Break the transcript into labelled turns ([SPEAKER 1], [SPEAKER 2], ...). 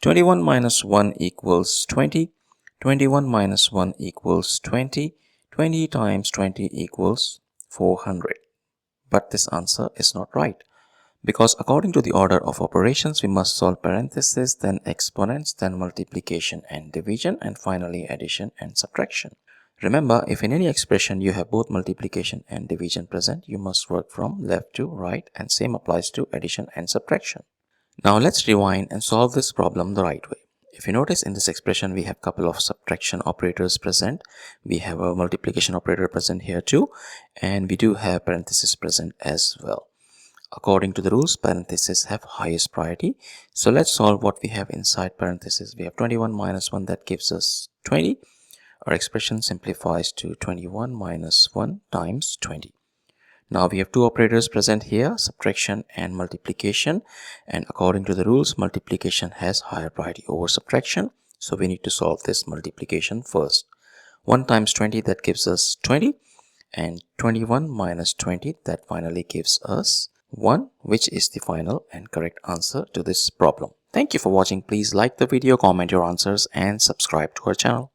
[SPEAKER 1] 21 minus 1 equals 20. 21 minus 1 equals 20. 20 times 20 equals 400. But this answer is not right, because according to the order of operations, we must solve parentheses, then exponents, then multiplication and division, and finally addition and subtraction. Remember, if in any expression you have both multiplication and division present, you must work from left to right, and same applies to addition and subtraction. Now let's rewind and solve this problem the right way. If you notice, in this expression we have a couple of subtraction operators present. We have a multiplication operator present here too, and we do have parentheses present as well. According to the rules, parentheses have highest priority. So let's solve what we have inside parentheses. We have 21 minus 1, that gives us 20. Our expression simplifies to 21 minus 1 times 20. Now we have two operators present here, subtraction and multiplication, and according to the rules, multiplication has higher priority over subtraction. So we need to solve this multiplication first. 1 times 20, that gives us 20, and 21 minus 20, that finally gives us 1, which is the final and correct answer to this problem. Thank you for watching. Please like the video, comment your answers, and subscribe to our channel.